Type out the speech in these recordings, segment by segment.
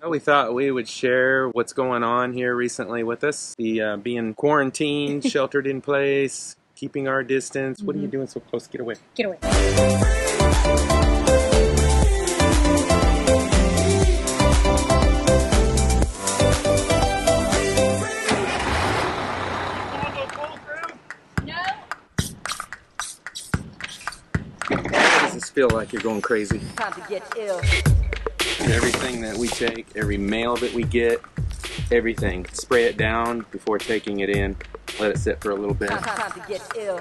Well, we thought we would share what's going on here recently with us. The being quarantined, sheltered in place, keeping our distance. What are you doing so close? Get away. Get away. Why does this feel like you're going crazy? Time to get ill. Everything that we take, every mail that we get, everything. Spray it down before taking it in. Let it sit for a little bit. Time to get ill.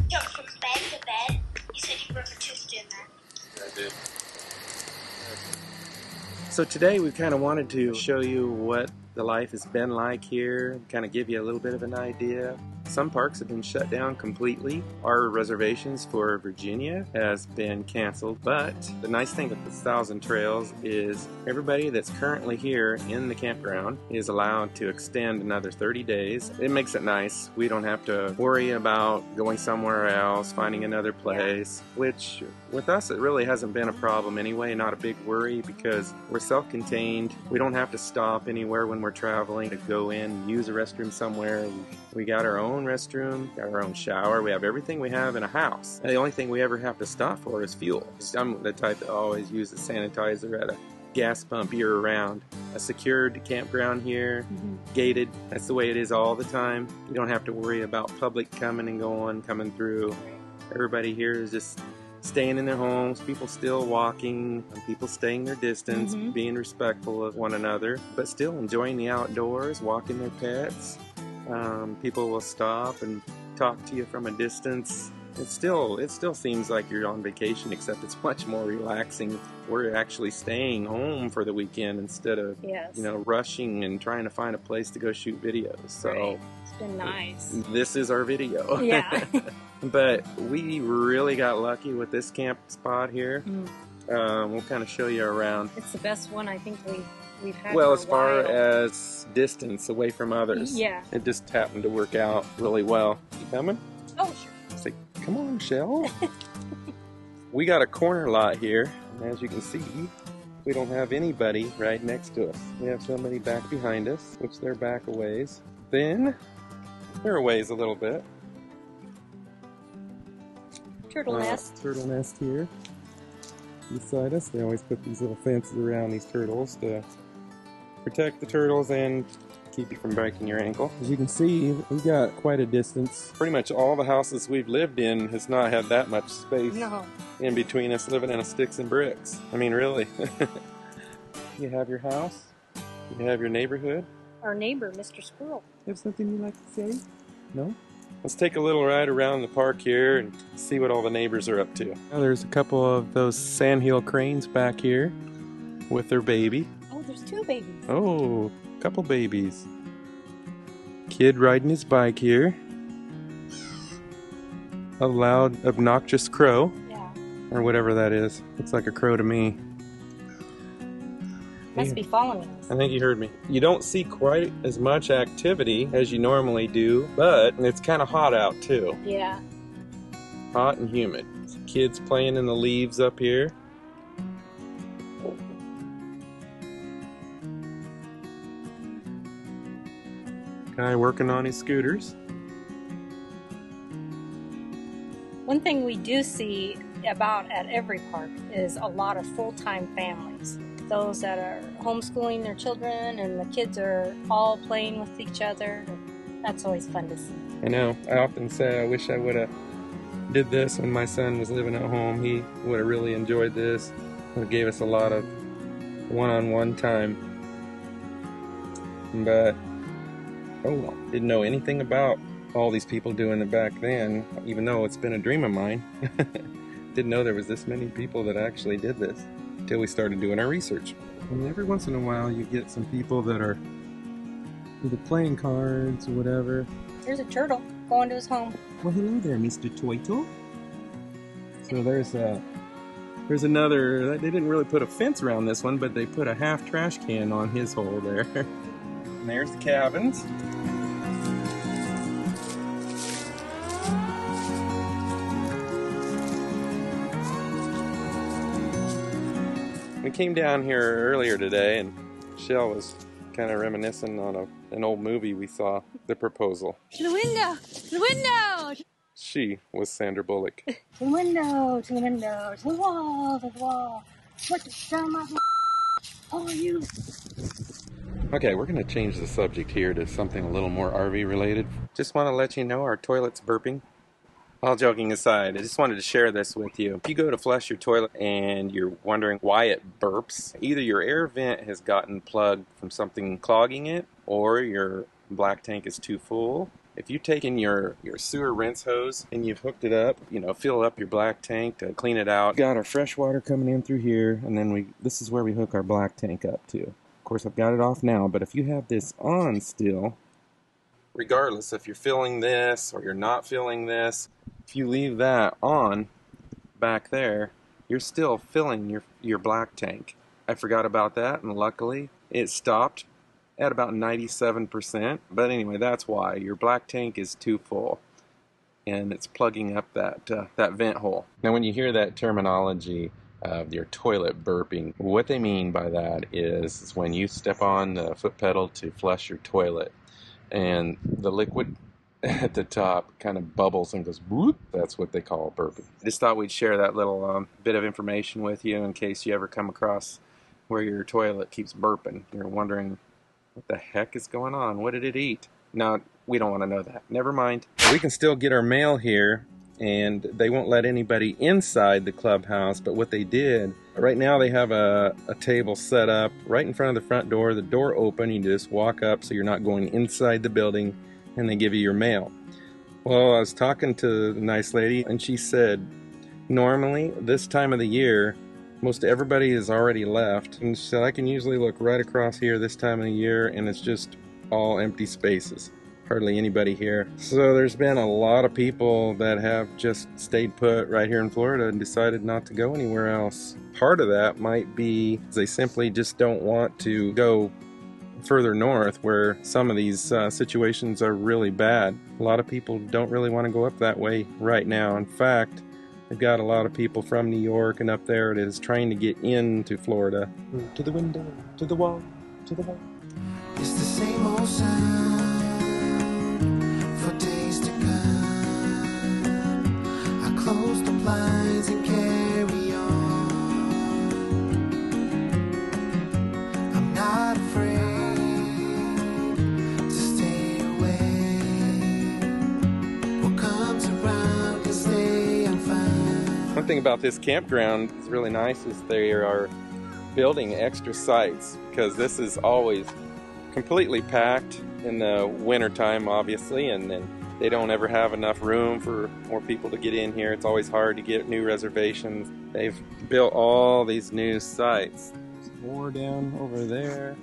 Jump from bed to bed. You said you broke a tooth doing that. I did. So today we kind of wanted to show you what the life has been like here, kind of give you a little bit of an idea. Some parks have been shut down completely. Our reservations for Virginia has been canceled, but the nice thing with the Thousand Trails is everybody that's currently here in the campground is allowed to extend another 30 days. It makes it nice. We don't have to worry about going somewhere else, finding another place, which with us it really hasn't been a problem anyway, not a big worry because we're self-contained. We don't have to stop anywhere when we're traveling to go in, use a restroom somewhere. We got our own restroom, got our own shower. We have everything we have in a house. And the only thing we ever have to stop for is fuel. I'm the type that always uses sanitizer at a gas pump year-round. A secured campground here, gated. That's the way it is all the time. You don't have to worry about public coming and going, coming through. Everybody here is just staying in their homes, people still walking, people staying their distance, being respectful of one another, but still enjoying the outdoors, walking their pets. People will stop and talk to you from a distance. It still seems like you're on vacation, except it's much more relaxing. We're actually staying home for the weekend instead of rushing and trying to find a place to go shoot videos. So it's been nice. This is our video. Yeah. But we really got lucky with this camp spot here. We'll kind of show you around. It's the best one I think we've had. Well, for as far a while. as distance away from others, Yeah. it just happened to work out really well. You coming? Oh, sure. Say, come on, Shell. We got a corner lot here, and as you can see, we don't have anybody right next to us. We have somebody back behind us, which they're back a ways. Then they're a ways a little bit. Turtle nest. Turtle nest here beside us. They always put these little fences around these turtles to protect the turtles and keep you from breaking your ankle. As you can see, we've got quite a distance. Pretty much all the houses we've lived in has not had that much space in between us living in a sticks and bricks. I mean, really. You have your house, you have your neighborhood. Our neighbor, Mr. Squirrel. You have something you'd like to say? No? Let's take a little ride around the park here and see what all the neighbors are up to. Now there's a couple of those sandhill cranes back here with their baby. Oh, there's two babies. Oh, a couple babies. Kid riding his bike here. A loud, obnoxious crow. Yeah. Or whatever that is. Looks like a crow to me. Must be following us. I think you heard me. You don't see quite as much activity as you normally do, but it's kind of hot out too. Yeah. Hot and humid. Kids playing in the leaves up here. Guy working on his scooters. One thing we do see about at every park is a lot of full-time families. Those that are homeschooling their children and the kids are all playing with each other. That's always fun to see. I know. I often say I wish I would have did this when my son was living at home. He would have really enjoyed this. It gave us a lot of one-on-one time. But, oh well, didn't know anything about all these people doing it back then, even though it's been a dream of mine. Didn't know there was this many people that actually did this until we started doing our research. And every once in a while you get some people that are either playing cards or whatever. There's a turtle going to his home. Well, hello there, Mr. Turtle. So there's another, they didn't really put a fence around this one, but they put a half trash can on his hole there. And there's the cabins. We came down here earlier today and Shell was kind of reminiscing on an old movie we saw, The Proposal. To the window! To the window! She was Sandra Bullock. To the window! To the window! To the wall! To the wall! What the sum of all you? Okay, we're going to change the subject here to something a little more RV related. Just want to let you know our toilet's burping. All joking aside, I just wanted to share this with you. If you go to flush your toilet and you're wondering why it burps, either your air vent has gotten plugged from something clogging it, or your black tank is too full. If you've taken your sewer rinse hose and you've hooked it up, fill up your black tank to clean it out. Got our fresh water coming in through here, and then this is where we hook our black tank up to. Of course, I've got it off now, but if you have this on still, regardless if you're filling this or you're not filling this, if you leave that on back there, you're still filling your black tank. I forgot about that, and luckily it stopped at about 97%. But anyway, that's why your black tank is too full, and it's plugging up that vent hole. Now, when you hear that terminology of your toilet burping, what they mean by that is when you step on the foot pedal to flush your toilet, and the liquid at the top kind of bubbles and goes whoop. That's what they call burping. I just thought we'd share that little bit of information with you in case you ever come across where your toilet keeps burping. You're wondering, what the heck is going on? What did it eat? No, we don't want to know that. Never mind. We can still get our mail here, and they won't let anybody inside the clubhouse, but what they did, right now they have a table set up right in front of the front door, the door open, you just walk up so you're not going inside the building, and they give you your mail. Well, I was talking to the nice lady, and she said, normally, this time of the year, most everybody has already left, and she said, I can usually look right across here this time of the year, and it's just all empty spaces. Hardly anybody here. So there's been a lot of people that have just stayed put right here in Florida and decided not to go anywhere else. Part of that might be they simply just don't want to go further north where some of these situations are really bad. A lot of people don't really want to go up that way right now. In fact, they've got a lot of people from New York and up there that is trying to get into Florida. To the window, to the wall, to the wall. It's the same old sound for days to come. I close the blinds and carry on. I'm not afraid. One thing about this campground is really nice is they are building extra sites, because this is always completely packed in the winter time, obviously, and then they don't ever have enough room for more people to get in here. It's always hard to get new reservations. They've built all these new sites. There's more down over there.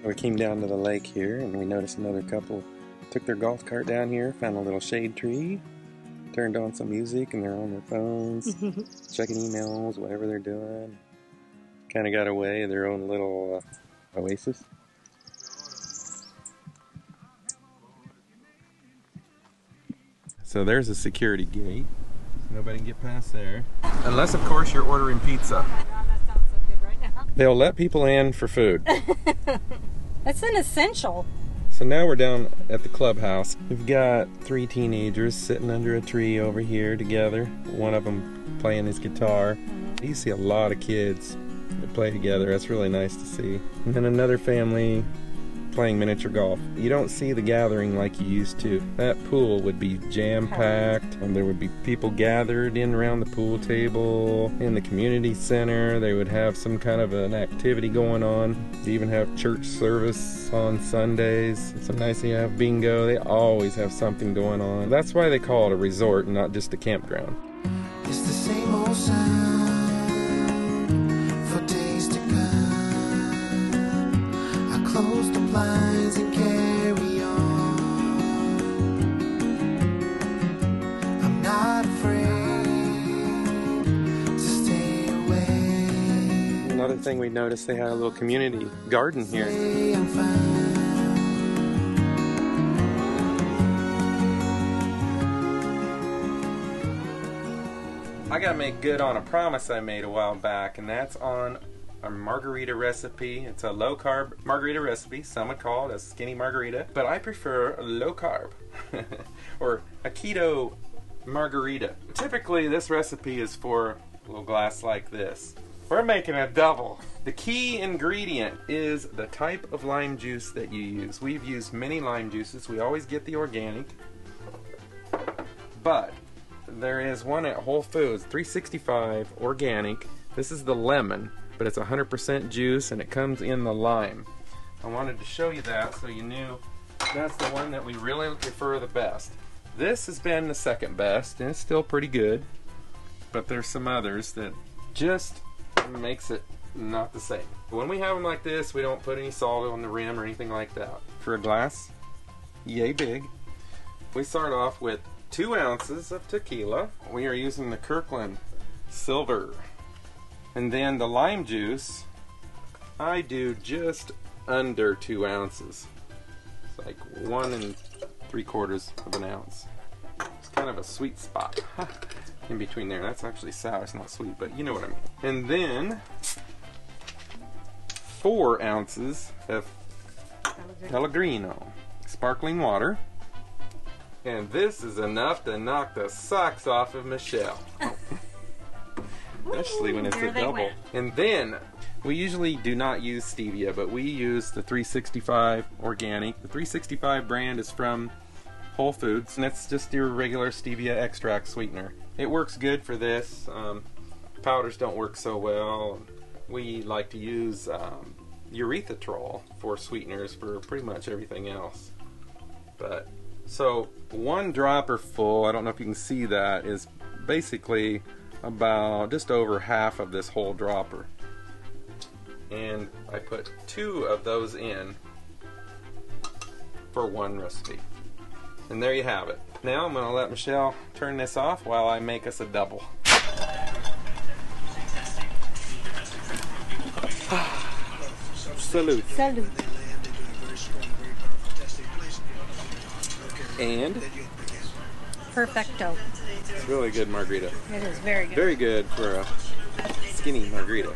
We came down to the lake here and we noticed another couple took their golf cart down here, found a little shade tree, turned on some music, and they're on their phones, checking emails, whatever they're doing. Kind of got away their own little oasis. So there's a security gate. Nobody can get past there. Unless, of course, you're ordering pizza. Wow, that sounds so good right now. They'll let people in for food. That's an essential. So now we're down at the clubhouse. We've got 3 teenagers sitting under a tree over here together. One of them playing his guitar. You see a lot of kids that play together. That's really nice to see. And then another family playing miniature golf. You don't see the gathering like you used to. That pool would be jam-packed, and there would be people gathered in around the pool table. In the community center, they would have some kind of an activity going on. They even have church service on Sundays. It's so nice they have bingo. They always have something going on. That's why they call it a resort and not just a campground. It's the same old sound for days to come. I close the blinds and carry on. I'm not afraid to stay away. Another thing we noticed, they had a little community garden here. I'm fine. I gotta make good on a promise I made a while back, and that's on a margarita recipe. It's a low-carb margarita recipe. Some would call it a skinny margarita, but I prefer low-carb or a keto margarita. Typically, this recipe is for a little glass like this. We're making a double. The key ingredient is the type of lime juice that you use. We've used many lime juices. We always get the organic, but there is one at Whole Foods, 365 organic. This is the lemon, but it's 100% juice and it comes in the lime. I wanted to show you that so you knew that's the one that we really prefer the best. This has been the second best and it's still pretty good, but there's some others that just makes it not the same. When we have them like this, we don't put any salt on the rim or anything like that. For a glass, yay big, we start off with 2 ounces of tequila. We are using the Kirkland Silver. And then the lime juice, I do just under 2 ounces. It's like 1 3/4 of an ounce. It's kind of a sweet spot in between there. That's actually sour, it's not sweet, but you know what I mean. And then 4 ounces of Pellegrino sparkling water. And this is enough to knock the socks off of Michelle. Especially when it's a double. And then, we usually do not use stevia, but we use the 365 organic. The 365 brand is from Whole Foods, and that's just your regular stevia extract sweetener. It works good for this. Powders don't work so well. We like to use erythritol for sweeteners for pretty much everything else. But so 1 dropper full, I don't know if you can see that, is basically about just over half of this whole dropper. And I put 2 of those in for 1 recipe. And there you have it. Now I'm going to let Michelle turn this off while I make us a double. Salute. Salute. And Perfecto. it's really good margarita. It is very good. Very good for a skinny margarita.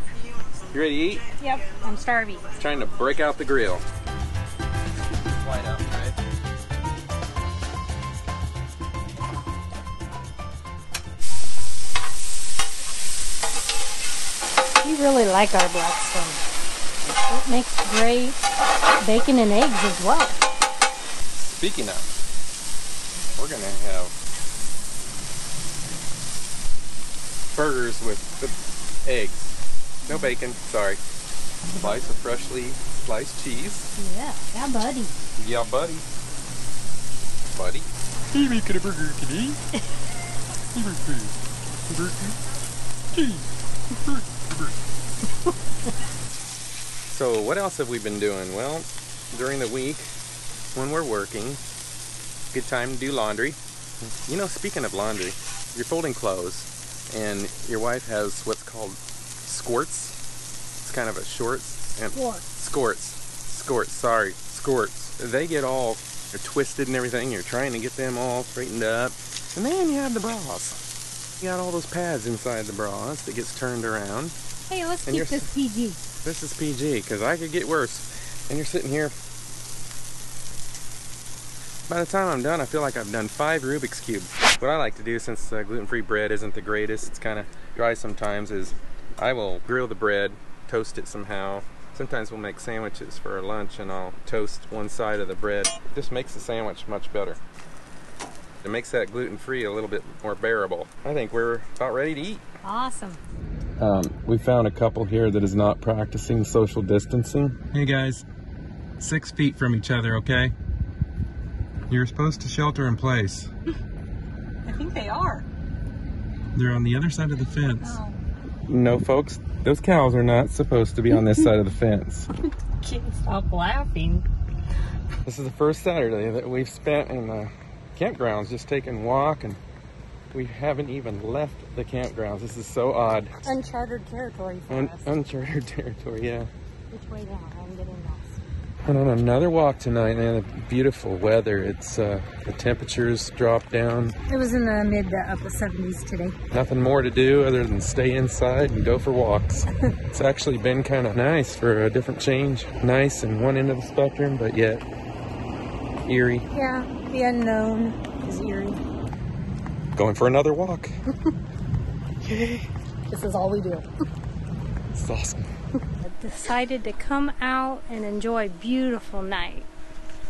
You ready to eat? Yep, I'm starving. Trying to break out the grill. Light up, right? We really like our Blackstone. It makes great bacon and eggs as well. Speaking of, we're gonna have burgers with the eggs. No bacon, sorry. Slice of freshly sliced cheese. Yeah, buddy. Yeah, buddy. Buddy. Are you making a burger today? So what else have we been doing? Well, during the week when we're working, good time to do laundry. You know, speaking of laundry, you're folding clothes and your wife has what's called squirts. It's kind of a shorts and squirts. They get all twisted and everything. You're trying to get them all straightened up. And then you have the bras. You got all those pads inside the bras that gets turned around. Hey, let's keep this PG. This is PG, because I could get worse. And you're sitting here. By the time I'm done, I feel like I've done 5 Rubik's Cube. What I like to do, since gluten-free bread isn't the greatest, it's kind of dry sometimes, is I will grill the bread, toast it somehow. Sometimes we'll make sandwiches for our lunch and I'll toast one side of the bread. It just makes the sandwich much better. It makes that gluten-free a little bit more bearable. I think we're about ready to eat. Awesome. We found a couple here that is not practicing social distancing. Hey guys, 6 feet from each other, okay? You're supposed to shelter in place. I think they are. They're on the other side of the fence. Oh. No, folks, those cows are not supposed to be on this side of the fence. Can't stop laughing. This is the first Saturday that we've spent in the campgrounds, just taking a walk, and we haven't even left the campgrounds. This is so odd. Uncharted territory for us. Uncharted territory, yeah. Which way now? I'm getting lost. And on another walk tonight, man, beautiful weather. It's the temperatures dropped down. It was in the mid to upper 70s today. Nothing more to do other than stay inside and go for walks. It's actually been kind of nice for a different change. Nice in one end of the spectrum, but yet eerie. Yeah, the unknown is eerie. Going for another walk. Yay! This is all we do. It's awesome. Decided to come out and enjoy a beautiful night.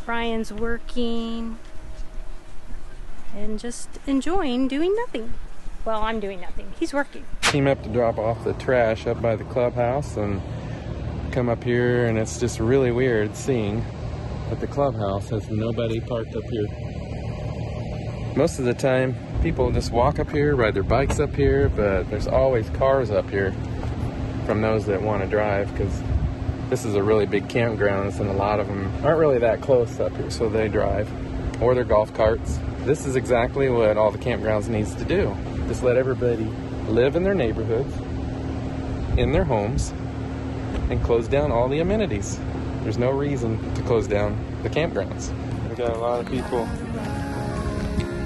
Brian's working and just enjoying doing nothing. Well, I'm doing nothing. He's working. Came up to drop off the trash up by the clubhouse and come up here, and it's just really weird seeing that the clubhouse has nobody parked up here. Most of the time, people just walk up here, ride their bikes up here, but there's always cars up here from those that want to drive, because this is a really big campground, and a lot of them aren't really that close up here, so they drive, or their golf carts. This is exactly what all the campgrounds needs to do. Just let everybody live in their neighborhoods, in their homes, and close down all the amenities. There's no reason to close down the campgrounds. We got a lot of people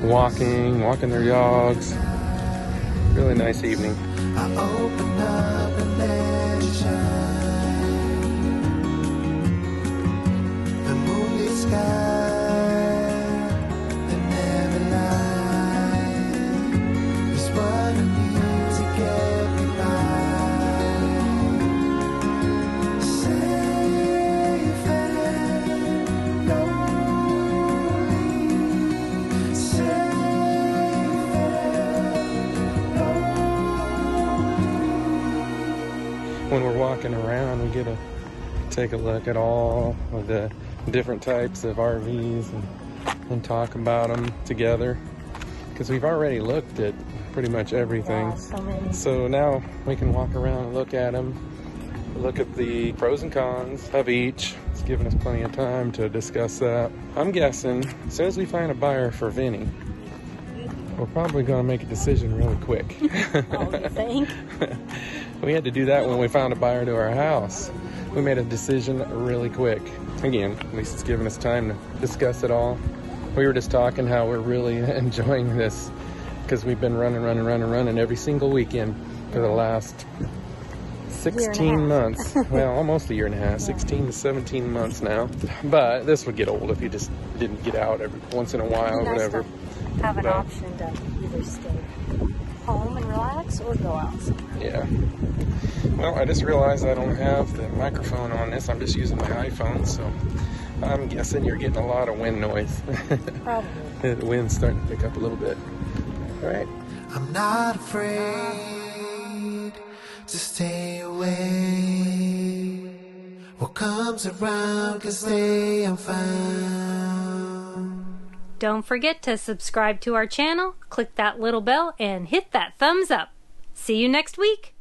walking their dogs. Really nice evening. I open up and let it shine. The moonlit sky that never lies is what I need to get me by. Safe and lonely, safe When we're walking around, we get to take a look at all of the different types of RVs and talk about them together, because we've already looked at pretty much everything. Yeah, so many. So now we can walk around and look at them, look at the pros and cons of each. It's given us plenty of time to discuss that. I'm guessing as soon as we find a buyer for Vinny, we're probably going to make a decision really quick. Oh, you think? We had to do that when we found a buyer to our house. We made a decision really quick. Again, at least it's given us time to discuss it all. We were just talking how we're really enjoying this, because we've been running every single weekend for the last 16 months. Well, almost a year and a half, 16 to 17 months now. But this would get old if you just didn't get out every once in a while or whatever. Have an option to either stay home and relax or go out. Yeah. Well, I just realized I don't have the microphone on this. I'm just using my iPhone, so I'm guessing you're getting a lot of wind noise. Probably. The wind's starting to pick up a little bit. All right. I'm not afraid to stay away. What comes around can stay and found. Don't forget to subscribe to our channel, click that little bell, and hit that thumbs up. See you next week.